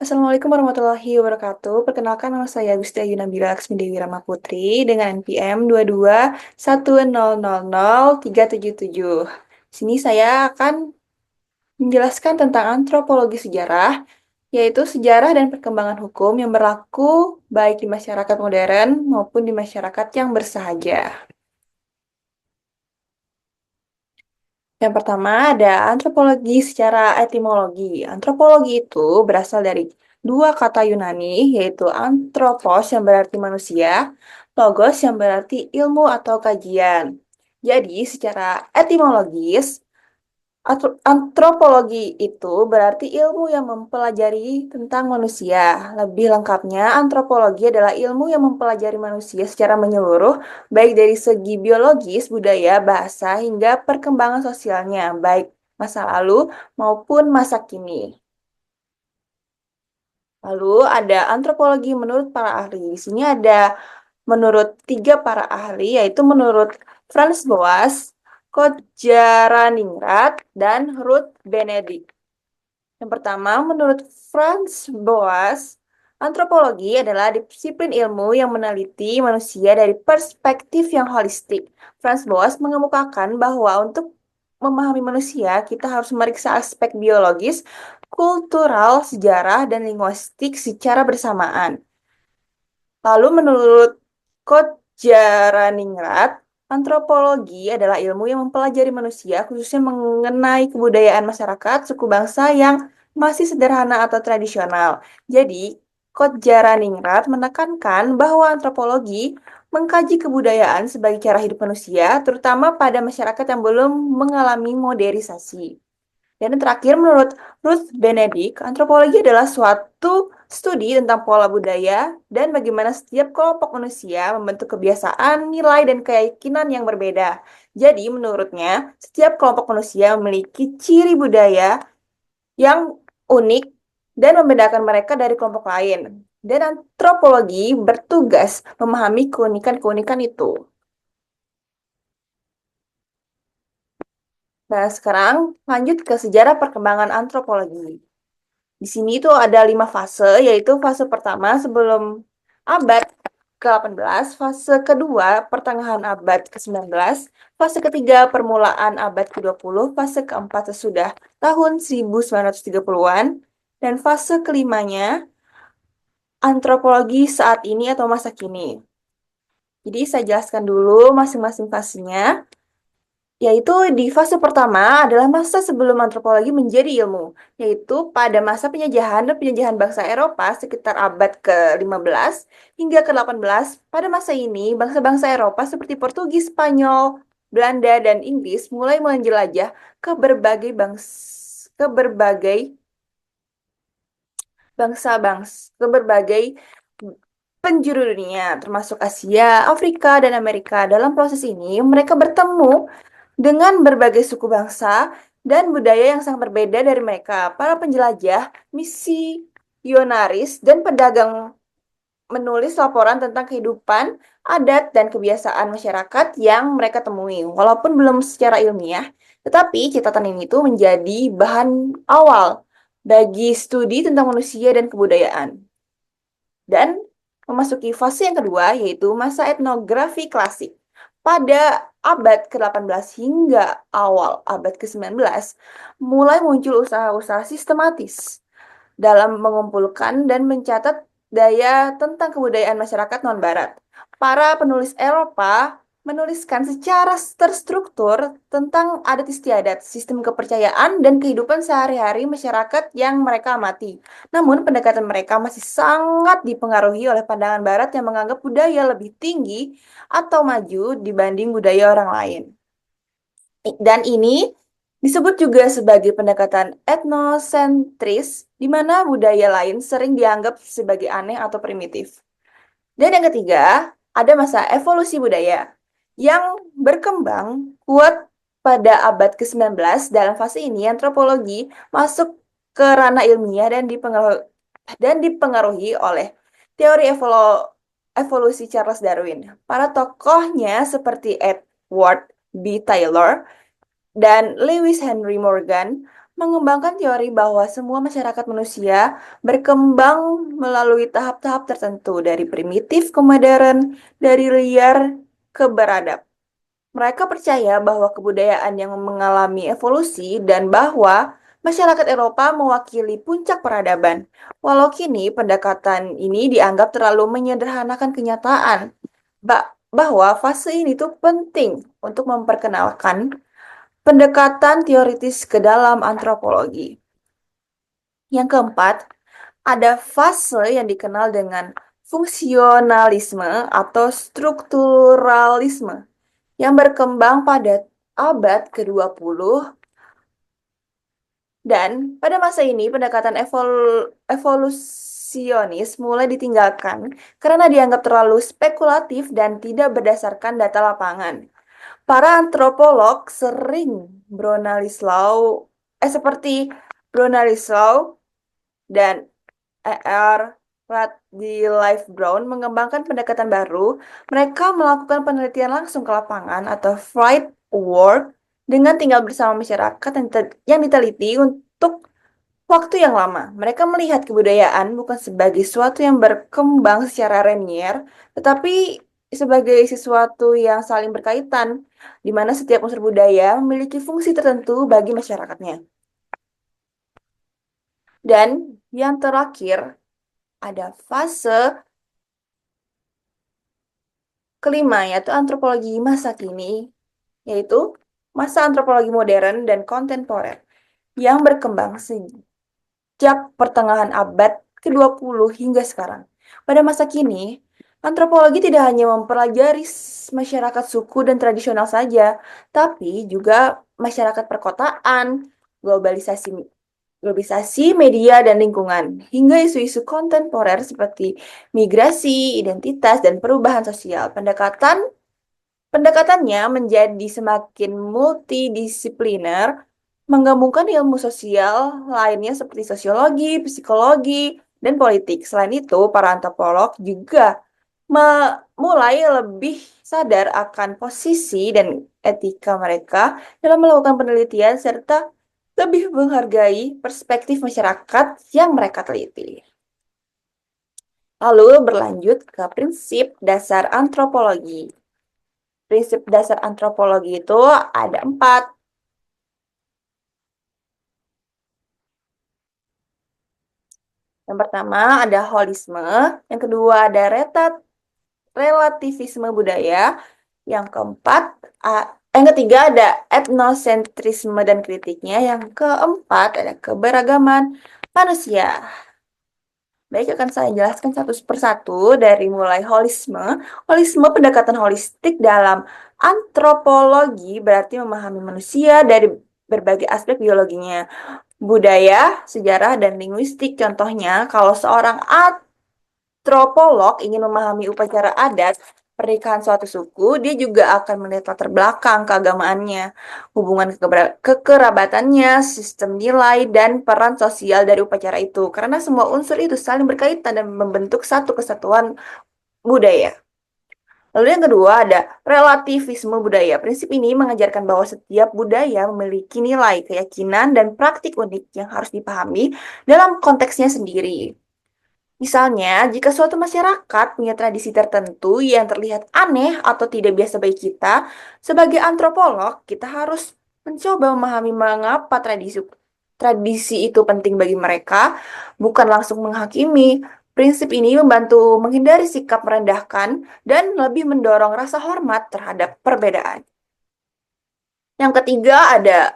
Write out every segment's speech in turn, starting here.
Assalamualaikum warahmatullahi wabarakatuh. Perkenalkan nama saya Gusti Ayu Nabila Laksmi Dewi Rama Putri dengan NPM 2210003777. Sini saya akan menjelaskan tentang antropologi sejarah, yaitu sejarah dan perkembangan hukum yang berlaku baik di masyarakat modern maupun di masyarakat yang bersahaja. Yang pertama ada antropologi secara etimologi. Antropologi itu berasal dari dua kata Yunani, yaitu anthropos yang berarti manusia, logos yang berarti ilmu atau kajian. Jadi, secara etimologis, antropologi itu berarti ilmu yang mempelajari tentang manusia. Lebih lengkapnya, antropologi adalah ilmu yang mempelajari manusia secara menyeluruh, baik dari segi biologis, budaya, bahasa, hingga perkembangan sosialnya, baik masa lalu maupun masa kini. Lalu ada antropologi menurut para ahli. Di sini ada menurut tiga para ahli, yaitu menurut Franz Boas, Kodjaraningrat, dan Ruth Benedict. Yang pertama, menurut Franz Boas, antropologi adalah disiplin ilmu yang meneliti manusia dari perspektif yang holistik. Franz Boas mengemukakan bahwa untuk memahami manusia, kita harus memeriksa aspek biologis, kultural, sejarah, dan linguistik secara bersamaan. Lalu menurut Kodjaraningrat, antropologi adalah ilmu yang mempelajari manusia, khususnya mengenai kebudayaan masyarakat, suku bangsa yang masih sederhana atau tradisional. Jadi, Kodjaraningrat menekankan bahwa antropologi mengkaji kebudayaan sebagai cara hidup manusia, terutama pada masyarakat yang belum mengalami modernisasi. Dan yang terakhir, menurut Ruth Benedict, antropologi adalah suatu studi tentang pola budaya dan bagaimana setiap kelompok manusia membentuk kebiasaan, nilai, dan keyakinan yang berbeda. Jadi, menurutnya, setiap kelompok manusia memiliki ciri budaya yang unik dan membedakan mereka dari kelompok lain. Dan antropologi bertugas memahami keunikan-keunikan itu. Nah, sekarang lanjut ke sejarah perkembangan antropologi. Di sini itu ada 5 fase, yaitu fase pertama sebelum abad ke-18, fase kedua pertengahan abad ke-19, fase ketiga permulaan abad ke-20, fase keempat sesudah tahun 1930-an, dan fase kelimanya antropologi saat ini atau masa kini. Jadi saya jelaskan dulu masing-masing fasenya. Yaitu di fase pertama adalah masa sebelum antropologi menjadi ilmu, yaitu pada masa penjajahan dan penjajahan bangsa Eropa sekitar abad ke-15 hingga ke-18. Pada masa ini, bangsa-bangsa Eropa seperti Portugis, Spanyol, Belanda, dan Inggris mulai menjelajah ke berbagai ke berbagai penjuru dunia, termasuk Asia, Afrika, dan Amerika. Dalam proses ini, mereka bertemu dengan berbagai suku bangsa dan budaya yang sangat berbeda dari mereka. Para penjelajah, misionaris, dan pedagang menulis laporan tentang kehidupan, adat, dan kebiasaan masyarakat yang mereka temui. Walaupun belum secara ilmiah, tetapi catatan ini tuh menjadi bahan awal bagi studi tentang manusia dan kebudayaan. Dan memasuki fase yang kedua, yaitu masa etnografi klasik. Pada abad ke-18 hingga awal abad ke-19, mulai muncul usaha-usaha sistematis dalam mengumpulkan dan mencatat daya tentang kebudayaan masyarakat non-Barat. Para penulis Eropa menuliskan secara terstruktur tentang adat istiadat, sistem kepercayaan, dan kehidupan sehari-hari masyarakat yang mereka amati. Namun, pendekatan mereka masih sangat dipengaruhi oleh pandangan Barat yang menganggap budaya lebih tinggi atau maju dibanding budaya orang lain. Dan ini disebut juga sebagai pendekatan etnosentris, di mana budaya lain sering dianggap sebagai aneh atau primitif. Dan yang ketiga, ada masa evolusi budaya yang berkembang kuat pada abad ke-19. Dalam fase ini, antropologi masuk ke ranah ilmiah dan dipengaruhi oleh teori evolusi Charles Darwin. Para tokohnya seperti Edward B. Taylor dan Lewis Henry Morgan mengembangkan teori bahwa semua masyarakat manusia berkembang melalui tahap-tahap tertentu dari primitif ke modern, dari liar ke beradab. Mereka percaya bahwa kebudayaan yang mengalami evolusi dan bahwa masyarakat Eropa mewakili puncak peradaban. Walau kini pendekatan ini dianggap terlalu menyederhanakan kenyataan bahwa fase ini tuh penting untuk memperkenalkan pendekatan teoritis ke dalam antropologi. Yang keempat, ada fase yang dikenal dengan fungsionalisme atau strukturalisme yang berkembang pada abad ke-20 dan pada masa ini pendekatan evolusionis mulai ditinggalkan karena dianggap terlalu spekulatif dan tidak berdasarkan data lapangan. Para antropolog sering Bronislaw seperti Bronislaw dan E.R. Radcliffe Brown mengembangkan pendekatan baru. Mereka melakukan penelitian langsung ke lapangan atau flight work dengan tinggal bersama masyarakat yang diteliti untuk waktu yang lama. Mereka melihat kebudayaan bukan sebagai sesuatu yang berkembang secara linear, tetapi sebagai sesuatu yang saling berkaitan, di mana setiap unsur budaya memiliki fungsi tertentu bagi masyarakatnya. Dan yang terakhir, ada fase kelima, yaitu antropologi masa kini, yaitu masa antropologi modern dan kontemporer yang berkembang sejak pertengahan abad ke-20 hingga sekarang. Pada masa kini, antropologi tidak hanya mempelajari masyarakat suku dan tradisional saja, tapi juga masyarakat perkotaan, globalisasi globalisasi media dan lingkungan, hingga isu-isu kontemporer seperti migrasi, identitas, dan perubahan sosial. Pendekatannya menjadi semakin multidisipliner, menggabungkan ilmu sosial lainnya seperti sosiologi, psikologi, dan politik. Selain itu, para antropolog juga mulai lebih sadar akan posisi dan etika mereka dalam melakukan penelitian serta lebih menghargai perspektif masyarakat yang mereka teliti. Lalu berlanjut ke prinsip dasar antropologi. Prinsip dasar antropologi itu ada 4. Yang pertama ada holisme, yang kedua ada relativisme budaya, yang keempat, yang ketiga ada etnosentrisme dan kritiknya, yang keempat ada keberagaman manusia. Baik, akan saya jelaskan satu persatu dari mulai holisme. Holisme pendekatan holistik dalam antropologi berarti memahami manusia dari berbagai aspek biologinya, budaya, sejarah, dan linguistik. Contohnya, kalau seorang antropolog ingin memahami upacara adat, pernikahan suatu suku, dia juga akan melihat latar belakang keagamaannya, hubungan kekerabatannya, sistem nilai, dan peran sosial dari upacara itu. Karena semua unsur itu saling berkaitan dan membentuk satu kesatuan budaya. Lalu yang kedua ada relativisme budaya. Prinsip ini mengajarkan bahwa setiap budaya memiliki nilai, keyakinan, dan praktik unik yang harus dipahami dalam konteksnya sendiri. Misalnya, jika suatu masyarakat punya tradisi tertentu yang terlihat aneh atau tidak biasa bagi kita, sebagai antropolog, kita harus mencoba memahami mengapa tradisi itu penting bagi mereka, bukan langsung menghakimi. Prinsip ini membantu menghindari sikap merendahkan dan lebih mendorong rasa hormat terhadap perbedaan. Yang ketiga ada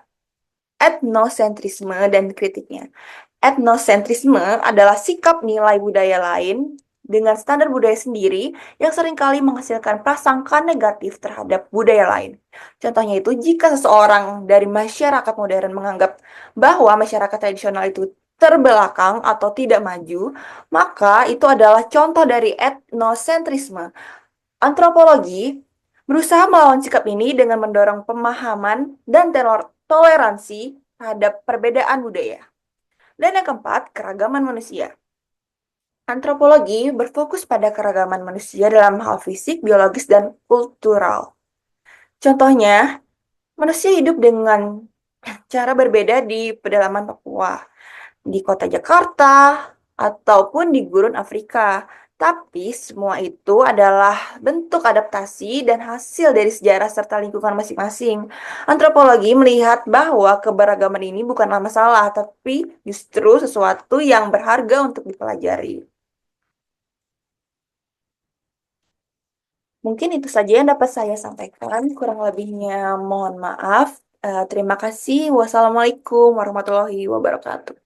etnosentrisme dan kritiknya. Etnosentrisme adalah sikap nilai budaya lain dengan standar budaya sendiri yang seringkali menghasilkan prasangka negatif terhadap budaya lain. Contohnya itu, jika seseorang dari masyarakat modern menganggap bahwa masyarakat tradisional itu terbelakang atau tidak maju, maka itu adalah contoh dari etnosentrisme. Antropologi berusaha melawan sikap ini dengan mendorong pemahaman dan toleransi terhadap perbedaan budaya. Dan yang keempat, keragaman manusia. Antropologi berfokus pada keragaman manusia dalam hal fisik, biologis, dan kultural. Contohnya, manusia hidup dengan Cara berbeda di pedalaman Papua, di kota Jakarta, ataupun di gurun Afrika. Tapi semua itu adalah bentuk adaptasi dan hasil dari sejarah serta lingkungan masing-masing. Antropologi melihat bahwa keberagaman ini bukanlah masalah, tapi justru sesuatu yang berharga untuk dipelajari. Mungkin itu saja yang dapat saya sampaikan. Kurang lebihnya mohon maaf. Terima kasih. Wassalamualaikum warahmatullahi wabarakatuh.